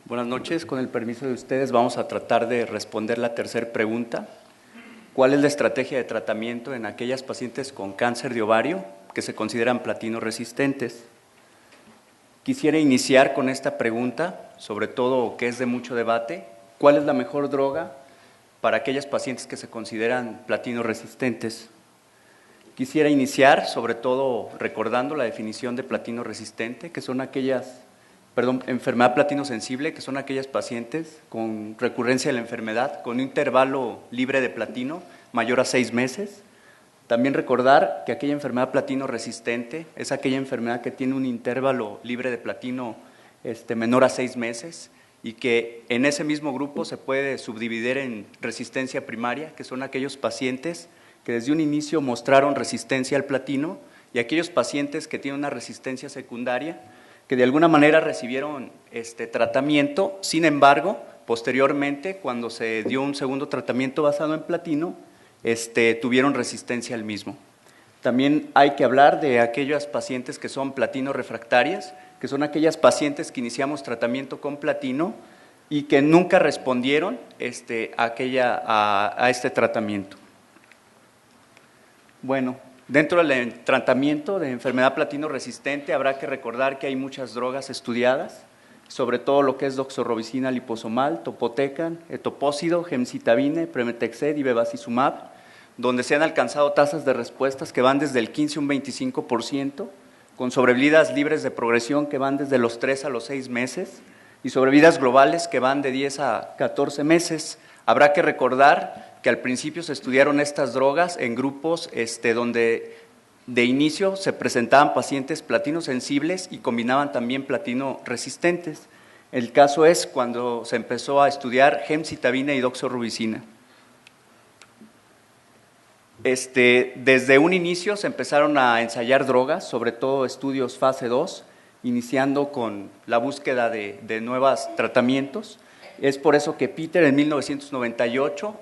Buenas noches, con el permiso de ustedes vamos a tratar de responder la tercera pregunta. ¿Cuál es la estrategia de tratamiento en aquellas pacientes con cáncer de ovario que se consideran platino resistentes? Quisiera iniciar con esta pregunta, sobre todo que es de mucho debate. ¿Cuál es la mejor droga para aquellas pacientes que se consideran platino resistentes? Quisiera iniciar sobre todo recordando la definición de platino resistente, que son enfermedad platino sensible, que son aquellas pacientes con recurrencia de la enfermedad, con un intervalo libre de platino mayor a 6 meses. También recordar que aquella enfermedad platino resistente es aquella enfermedad que tiene un intervalo libre de platino menor a 6 meses y que en ese mismo grupo se puede subdividir en resistencia primaria, que son aquellos pacientes que desde un inicio mostraron resistencia al platino, y aquellos pacientes que tienen una resistencia secundaria, que de alguna manera recibieron tratamiento, sin embargo, posteriormente, cuando se dio un segundo tratamiento basado en platino, tuvieron resistencia al mismo. También hay que hablar de aquellas pacientes que son platino refractarias, que son aquellas pacientes que iniciamos tratamiento con platino y que nunca respondieron a este tratamiento. Bueno, dentro del tratamiento de enfermedad platino resistente habrá que recordar que hay muchas drogas estudiadas, sobre todo lo que es doxorubicina liposomal, topotecan, etoposide, gemcitabine, pemetrexed y bevacizumab, donde se han alcanzado tasas de respuestas que van desde el 15 a un 25%, con sobrevidas libres de progresión que van desde los 3 a los 6 meses y sobrevidas globales que van de 10 a 14 meses. Habrá que recordar que al principio se estudiaron estas drogas en grupos donde de inicio se presentaban pacientes platino sensibles y combinaban también platino resistentes. El caso es cuando se empezó a estudiar gemcitabina y doxorubicina. Desde un inicio se empezaron a ensayar drogas, sobre todo estudios fase 2, iniciando con la búsqueda de nuevos tratamientos. Es por eso que Peter en 1998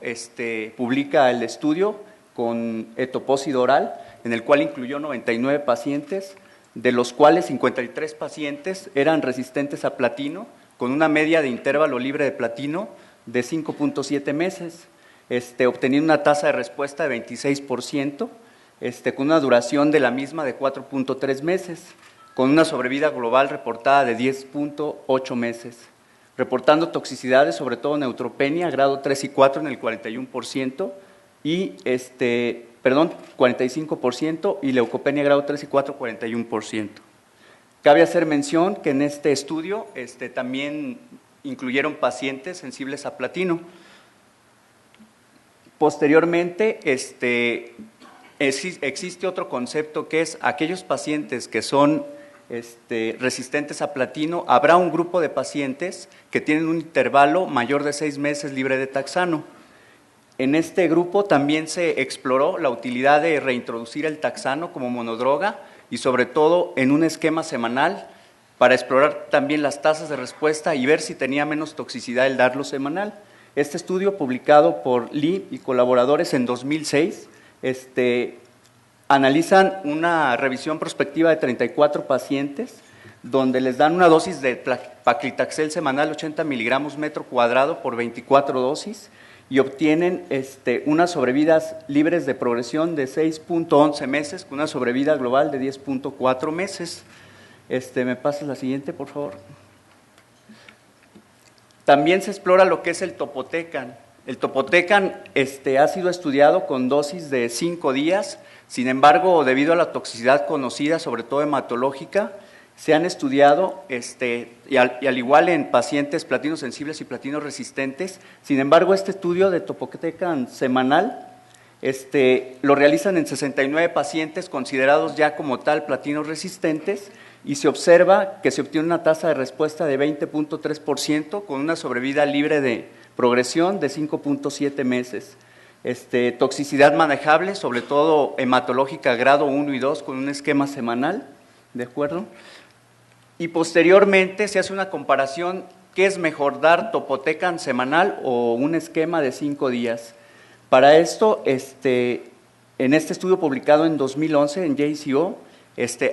publica el estudio con etoposide oral, en el cual incluyó 99 pacientes, de los cuales 53 pacientes eran resistentes a platino, con una media de intervalo libre de platino de 5.7 meses, obteniendo una tasa de respuesta de 26%, con una duración de la misma de 4.3 meses, con una sobrevida global reportada de 10.8 meses. Reportando toxicidades, sobre todo neutropenia, grado 3 y 4 en el 41%, y 45%, y leucopenia grado 3 y 4, 41%. Cabe hacer mención que en este estudio también incluyeron pacientes sensibles a platino. Posteriormente, existe otro concepto que es aquellos pacientes que son resistentes a platino. Habrá un grupo de pacientes que tienen un intervalo mayor de 6 meses libre de taxano. En este grupo también se exploró la utilidad de reintroducir el taxano como monodroga y sobre todo en un esquema semanal para explorar también las tasas de respuesta y ver si tenía menos toxicidad el darlo semanal. Este estudio, publicado por Lee y colaboradores en 2006, analizan una revisión prospectiva de 34 pacientes, donde les dan una dosis de paclitaxel semanal 80 miligramos metro cuadrado por 24 dosis y obtienen unas sobrevidas libres de progresión de 6.11 meses, con una sobrevida global de 10.4 meses. ¿Me pasas la siguiente, por favor? También se explora lo que es el topotecan. El topotecan ha sido estudiado con dosis de 5 días, sin embargo, debido a la toxicidad conocida, sobre todo hematológica, se han estudiado, y al igual en pacientes platino sensibles y platino resistentes. Sin embargo, este estudio de topotecan semanal lo realizan en 69 pacientes considerados ya como tal platino resistentes, y se observa que se obtiene una tasa de respuesta de 20.3% con una sobrevida libre de progresión de 5.7 meses. Toxicidad manejable, sobre todo hematológica grado 1 y 2 con un esquema semanal, ¿de acuerdo? Y posteriormente se hace una comparación, ¿qué es mejor, dar topotecan semanal o un esquema de 5 días? Para esto, en este estudio publicado en 2011 en JCO,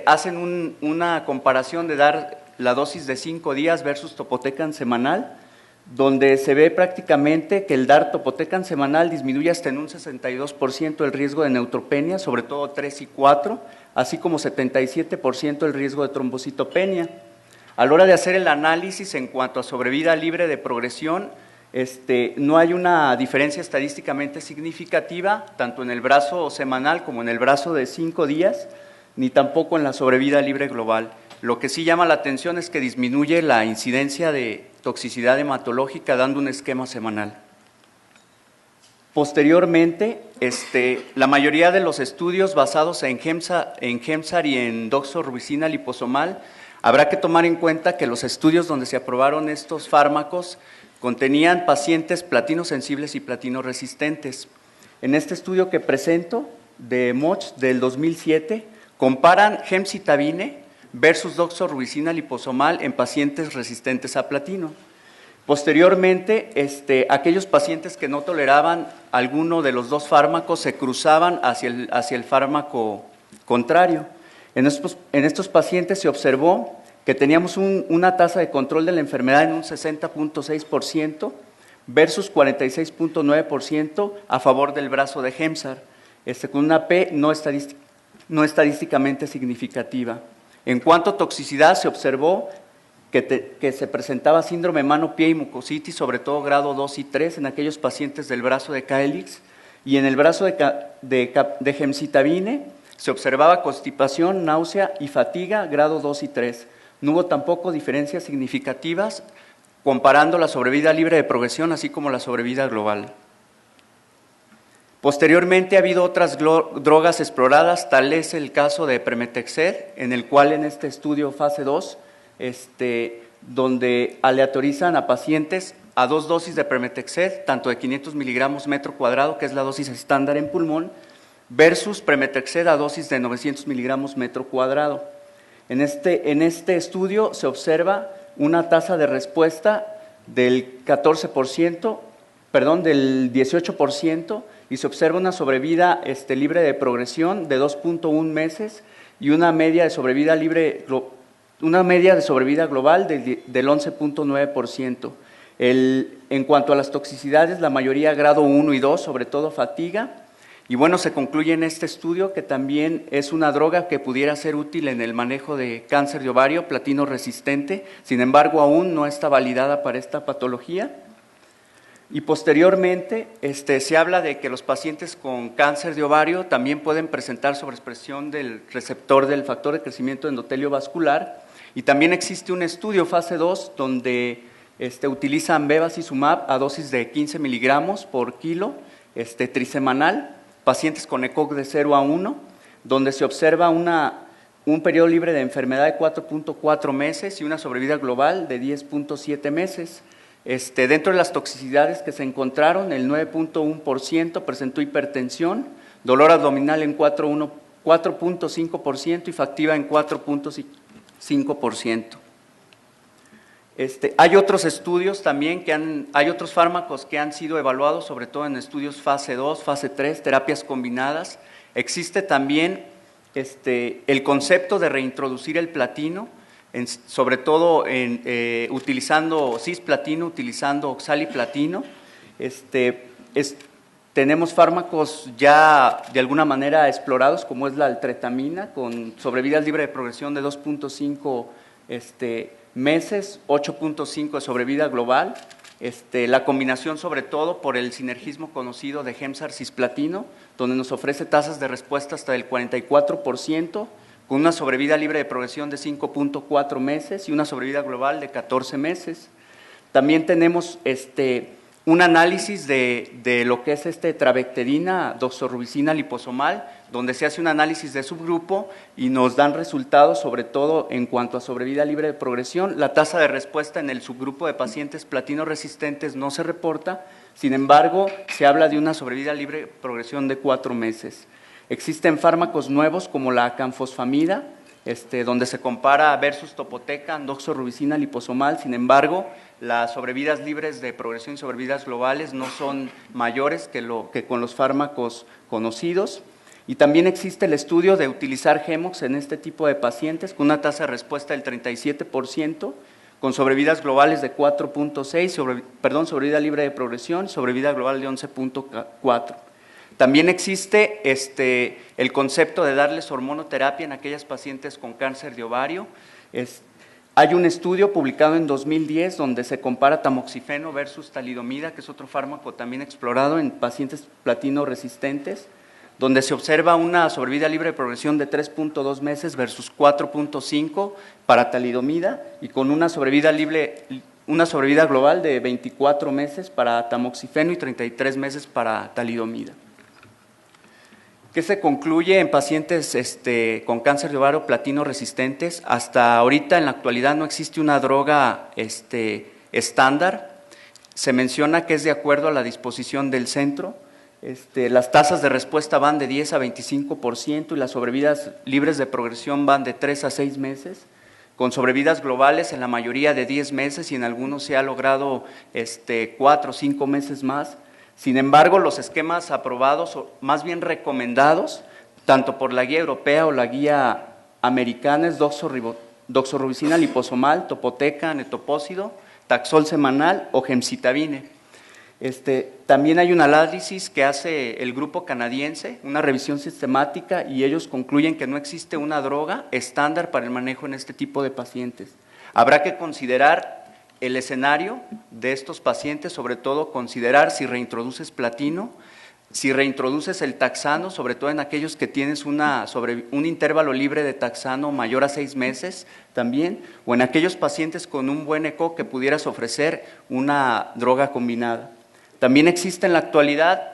hacen una comparación de dar la dosis de 5 días versus topotecan semanal, donde se ve prácticamente que el dar topotecan semanal disminuye hasta en un 62% el riesgo de neutropenia, sobre todo 3 y 4, así como 77% el riesgo de trombocitopenia. A la hora de hacer el análisis en cuanto a sobrevida libre de progresión, no hay una diferencia estadísticamente significativa, tanto en el brazo semanal como en el brazo de 5 días, ni tampoco en la sobrevida libre global. Lo que sí llama la atención es que disminuye la incidencia de toxicidad hematológica dando un esquema semanal. Posteriormente, la mayoría de los estudios basados en Gemzar y en doxorubicina liposomal, habrá que tomar en cuenta que los estudios donde se aprobaron estos fármacos contenían pacientes platinosensibles y platinoresistentes. En este estudio que presento, de MOCH del 2007, comparan gemcitabine versus doxorubicina liposomal en pacientes resistentes a platino. Posteriormente, aquellos pacientes que no toleraban alguno de los dos fármacos se cruzaban hacia el fármaco contrario. En estos pacientes se observó que teníamos una tasa de control de la enfermedad en un 60.6% versus 46.9% a favor del brazo de Gemzar, con una P no estadísticamente significativa. En cuanto a toxicidad, se observó que se presentaba síndrome mano-pie y mucositis, sobre todo grado 2 y 3 en aquellos pacientes del brazo de Caelix, y en el brazo de gemcitabine se observaba constipación, náusea y fatiga grado 2 y 3. No hubo tampoco diferencias significativas comparando la sobrevida libre de progresión así como la sobrevida global. Posteriormente ha habido otras drogas exploradas, tal es el caso de Pemetrexed, en el cual en este estudio fase 2, donde aleatorizan a pacientes a 2 dosis de Pemetrexed, tanto de 500 miligramos metro cuadrado, que es la dosis estándar en pulmón, versus Pemetrexed a dosis de 900 miligramos metro cuadrado. En este estudio se observa una tasa de respuesta del 18%, y se observa una sobrevida libre de progresión de 2.1 meses y una media de sobrevida global del 11.9%. En cuanto a las toxicidades, la mayoría grado 1 y 2, sobre todo fatiga. Y bueno, se concluye en este estudio que también es una droga que pudiera ser útil en el manejo de cáncer de ovario platino resistente, sin embargo aún no está validada para esta patología. Y posteriormente se habla de que los pacientes con cáncer de ovario también pueden presentar sobreexpresión del receptor del factor de crecimiento endotelio vascular, y también existe un estudio fase 2 donde utilizan bevacizumab a dosis de 15 miligramos por kilo trisemanal, pacientes con ECOG de 0 a 1, donde se observa un periodo libre de enfermedad de 4.4 meses y una sobrevida global de 10.7 meses. Dentro de las toxicidades que se encontraron, el 9.1% presentó hipertensión, dolor abdominal en 4.5% y factiva en 4.5%. Hay otros estudios también hay otros fármacos que han sido evaluados, sobre todo en estudios fase 2, fase 3, terapias combinadas. Existe también el concepto de reintroducir el platino, sobre todo utilizando cisplatino, utilizando oxaliplatino. Tenemos fármacos ya de alguna manera explorados, como es la altretamina, con sobrevida libre de progresión de 2.5 meses, 8.5 de sobrevida global. La combinación sobre todo por el sinergismo conocido de Gemzar-cisplatino, donde nos ofrece tasas de respuesta hasta del 44%, con una sobrevida libre de progresión de 5.4 meses y una sobrevida global de 14 meses. También tenemos un análisis de lo que es trabectedina, doxorubicina liposomal, donde se hace un análisis de subgrupo y nos dan resultados, sobre todo en cuanto a sobrevida libre de progresión. La tasa de respuesta en el subgrupo de pacientes platino resistentes no se reporta, sin embargo, se habla de una sobrevida libre de progresión de 4 meses. Existen fármacos nuevos como la canfosfamida, donde se compara versus topotecan, doxorubicina liposomal, sin embargo, las sobrevidas libres de progresión y sobrevidas globales no son mayores que con los fármacos conocidos. Y también existe el estudio de utilizar Gemox en este tipo de pacientes con una tasa de respuesta del 37%, con sobrevidas globales de 4.6, sobrevida libre de progresión, sobrevida global de 11.4. También existe el concepto de darles hormonoterapia en aquellas pacientes con cáncer de ovario. Hay un estudio publicado en 2010 donde se compara tamoxifeno versus talidomida, que es otro fármaco también explorado en pacientes platino resistentes, donde se observa una sobrevida libre de progresión de 3.2 meses versus 4.5 para talidomida y con una sobrevida global de 24 meses para tamoxifeno y 33 meses para talidomida. ¿Qué se concluye en pacientes con cáncer de ovario platino resistentes? Hasta ahorita, en la actualidad, no existe una droga estándar. Se menciona que es de acuerdo a la disposición del centro. Las tasas de respuesta van de 10 a 25% y las sobrevidas libres de progresión van de 3 a 6 meses, con sobrevidas globales en la mayoría de 10 meses y en algunos se ha logrado 4 o 5 meses más. Sin embargo, los esquemas aprobados, o más bien recomendados, tanto por la guía europea o la guía americana, es doxorubicina liposomal, topotecan, etopósido, taxol semanal o gemcitabine. También hay un análisis que hace el grupo canadiense, una revisión sistemática, y ellos concluyen que no existe una droga estándar para el manejo en este tipo de pacientes. Habrá que considerar el escenario de estos pacientes, sobre todo considerar si reintroduces platino, si reintroduces el taxano, sobre todo en aquellos que tienes un intervalo libre de taxano mayor a 6 meses también, o en aquellos pacientes con un buen ECO que pudieras ofrecer una droga combinada. También existe en la actualidad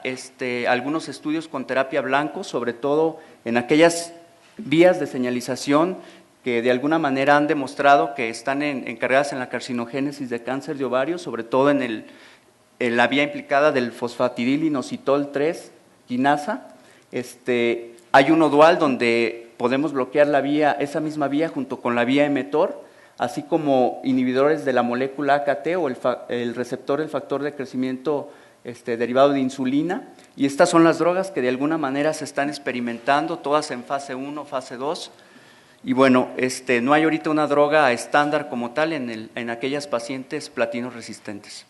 algunos estudios con terapia blanco, sobre todo en aquellas vías de señalización que de alguna manera han demostrado que están encargadas en la carcinogénesis de cáncer de ovario, sobre todo en la vía implicada del fosfatidilinositol 3 quinasa. Hay uno dual donde podemos bloquear esa misma vía junto con la vía mTOR, así como inhibidores de la molécula AKT o el receptor del factor de crecimiento derivado de insulina. Y estas son las drogas que de alguna manera se están experimentando, todas en fase 1, fase 2. Y bueno, no hay ahorita una droga estándar como tal en aquellas pacientes platino resistentes.